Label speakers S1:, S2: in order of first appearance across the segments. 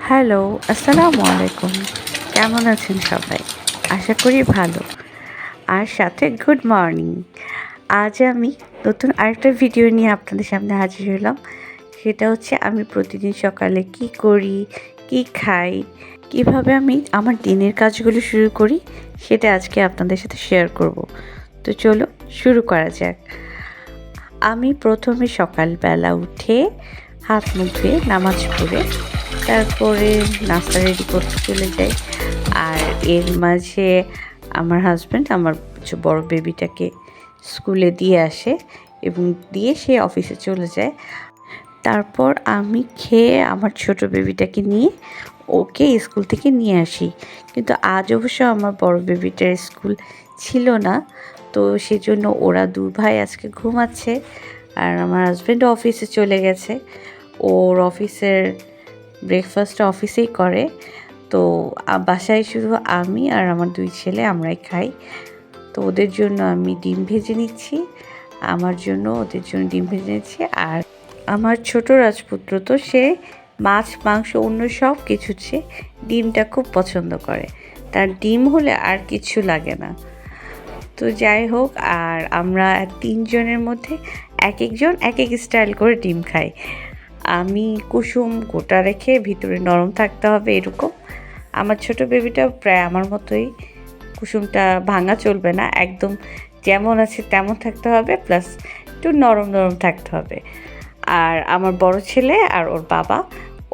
S1: Hello, আসসালামু আলাইকুম। কেমন আছেন সবাই? আশা করি ভালো। আর সাথে গুড মর্নিং। আজ আমি নতুন আরেকটা ভিডিও নিয়ে আপনাদের সামনে হাজির হলাম। সেটা হচ্ছে আমি প্রতিদিন সকালে কি করি, কি খাই, কিভাবে আমি আমার দিনের কাজগুলো শুরু করি, সেটা আজকে আপনাদের সাথে শেয়ার করব। তো চলো শুরু করা যাক। আমি প্রথমে সকালবেলা উঠে হাত মুখ ধুয়ে নামাজ পড়ে তারপরে নাস্তা রেডি করতে চলে যাই। আর এর মাঝে আমার হাজব্যান্ড আমার বড় বেবিটাকে স্কুলে দিয়ে আসে এবং দিয়ে সে অফিসে চলে যায়। তারপর আমি খেয়ে আমার ছোট বেবিটাকে নিয়ে ওকে স্কুল থেকে নিয়ে আসি। কিন্তু আজ অবশ্য আমার বড় বেবিটার স্কুল ছিল না, তো সেজন্য ওরা দু ভাই আজকে ঘুমাচ্ছে আর আমার হাজব্যান্ড অফিসে চলে গেছে। ওর অফিসের ব্রেকফাস্ট অফিসেই করে। তো বাসায় শুধু আমি আর আমার দুই ছেলে আমরাই খাই। তো ওদের জন্য আমি ডিম ভেজে নিচ্ছি, আমার জন্য ওদের জন্য ডিম ভেজে নিচ্ছি। আর আমার ছোট রাজপুত্র তো সে মাছ মাংস অন্য সব কিছু চেয়ে ডিমটা খুব পছন্দ করে, তার ডিম হলে আর কিছু লাগে না। তো যাই হোক, আর আমরা তিনজনের মধ্যে এক একজন এক এক স্টাইল করে ডিম খাই। আমি কুসুম গোটা রেখে ভিতরে নরম থাকতে হবে এরকম। আমার ছোট বেবিটা প্রায় আমার মতোই, কুসুমটা ভাঙা চলবে না, একদম যেমন আছে তেমন থাকতে হবে, প্লাস একটু নরম নরম থাকতে হবে। আর আমার বড় ছেলে আর ওর বাবা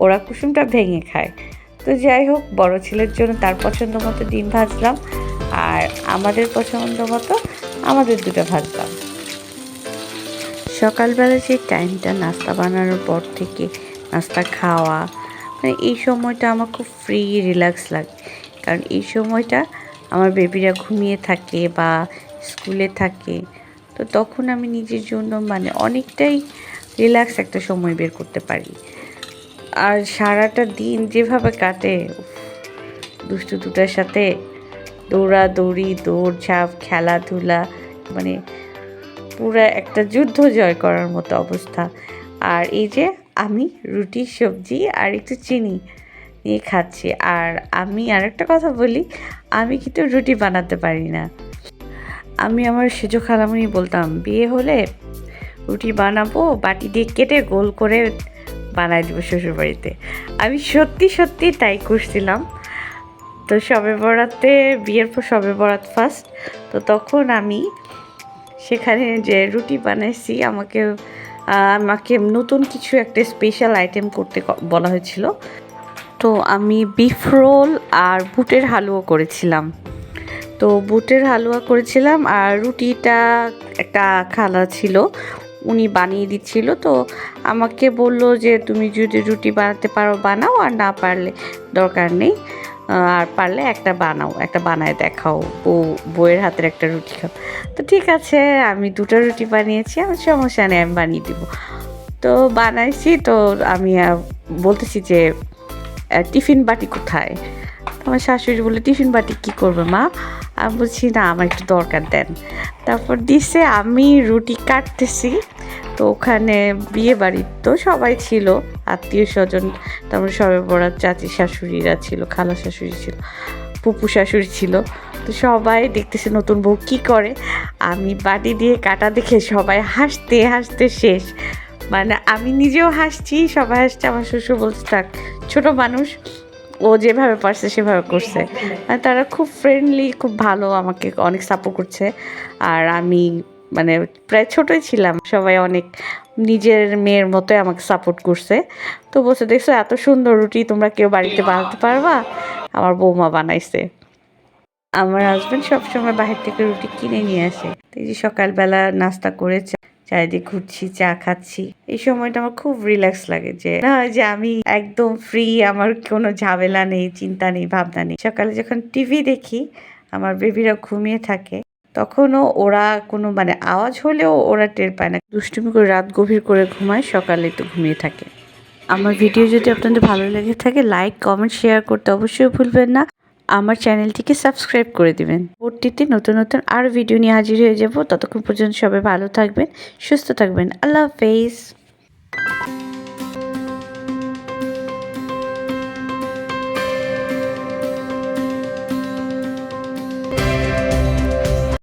S1: ওরা কুসুমটা ভেঙে খায়। তো যাই হোক, বড় ছেলের জন্য তার পছন্দ মতো ডিম ভাজলাম আর আমাদের পছন্দ মতো আমাদের দুটো ভাজলাম। সকালবেলা যে টাইমটা নাস্তা বানানোর পর থেকে নাস্তা খাওয়া, মানে এই সময়টা আমার খুব ফ্রি রিল্যাক্স লাগে। কারণ এই সময়টা আমার বেবিরা ঘুমিয়ে থাকে বা স্কুলে থাকে, তো তখন আমি নিজের জন্য মানে অনেকটাই রিল্যাক্স একটা সময় বের করতে পারি। আর সারাটা দিন যেভাবে কাটে, দুষ্টু দুটার সাথে দৌড়াদৌড়ি, দৌড়ঝাঁপ, খেলাধুলা, মানে পুরো একটা যুদ্ধ জয় করার মতো অবস্থা। আর এই যে আমি রুটি সবজি আর একটু চিনি নিয়ে খাচ্ছি। আর আমি আরেকটা কথা বলি, আমি কিন্তু রুটি বানাতে পারি না। আমি আমার সেজো খালামণি বলতাম বিয়ে হলে রুটি বানাবো, বাটি দিয়ে কেটে গোল করে বানাই দেবো শ্বশুরবাড়িতে। আমি সত্যি সত্যি তাই করছিলাম। তো শবে বরাতে, বিয়ের পর শবে বরাত ফার্স্ট, তো তখন আমি সেখানে যে রুটি বানাইছি, আমাকে নতুন কিছু একটা স্পেশাল আইটেম করতে বলা হয়েছিল। তো আমি বিফ রোল আর বুটের হালুয়া করেছিলাম। তো বুটের হালুয়া করেছিলাম আর রুটিটা একটা খালা ছিল, উনি বানিয়ে দিচ্ছিল। তো আমাকে বলল যে তুমি যদি রুটি বানাতে পারো বানাও, আর না পারলে দরকার নেই, আর পারলে একটা বানাও, একটা বানায় দেখাও, বউয়ের হাতের একটা রুটি খাও। তো ঠিক আছে, আমি দুটো রুটি বানিয়েছি, আমার সমস্যা নেই, আমি বানিয়ে দিব। তো বানাইছি, তো আমি বলতেছি যে টিফিন বাটি কোথায়? আমার শাশুড়ি বলে টিফিন বাটি কী করবে মা? আমি বলছি না, আমার একটু দরকার দেন। তারপর দিছে, আমি রুটি কাটতেছি। তো ওখানে বিয়ে বাড়ির তো সবাই ছিল, আত্মীয় স্বজন, তারপরে সবে বরাত চাচি শাশুড়িরা ছিল, খালা শাশুড়ি ছিল, ফুপু শাশুড়ি ছিল। তো সবাই দেখতেছে নতুন বউ কী করে। আমি বাটি দিয়ে কাটা দেখে সবাই হাসতে হাসতে শেষ। মানে আমি নিজেও হাসছি, সবাই হাসছে। আমার শ্বশুর বলছে থাক, ছোটো মানুষ, ও যেভাবে পারছে সেভাবে করছে। আর তারা খুব ফ্রেন্ডলি, খুব ভালো, আমাকে অনেক সাপোর্ট করছে। আর আমি মানে প্রায় ছোটোই ছিলাম, সবাই অনেক নিজের মেয়ের মতোই আমাকে সাপোর্ট করছে। তো বলছে দেখছো এত সুন্দর রুটি তোমরা কেউ বাড়িতে বানাতে পারবা? আমার বৌমা বানাইছে। আমার হাজব্যান্ড সবসময় বাহির থেকে রুটি কিনে নিয়ে আসে। তো এই যে সকালবেলা নাস্তা করে চারিদিকে ঘুরছি, চা খাচ্ছি, এই সময়টা আমার খুব রিল্যাক্স লাগে। যে না, যে আমি একদম ফ্রি, আমার কোনো ঝামেলা নেই, চিন্তা নেই, ভাবনা নেই। সকালে যখন টিভি দেখি, আমার বেবিরা ঘুমিয়ে থাকে, তখনও ওরা কোনো মানে আওয়াজ হলেও ওরা টের পায় না, দুষ্টুমি করে রাত গভীর করে ঘুমায়, সকালে তো ঘুমিয়ে থাকে। আমার ভিডিও যদি আপনাদের ভালো লেগে থাকে, লাইক কমেন্ট শেয়ার করতে অবশ্যই ভুলবেন না। আমার চ্যানেলটিকে সাবস্ক্রাইব করে দিবেন। পরবর্তীতে নতুন নতুন আরও ভিডিও নিয়ে হাজির হয়ে যাব। ততক্ষণ পর্যন্ত সবাই ভালো থাকবেন, সুস্থ থাকবেন। আল্লাহ হাফেজ।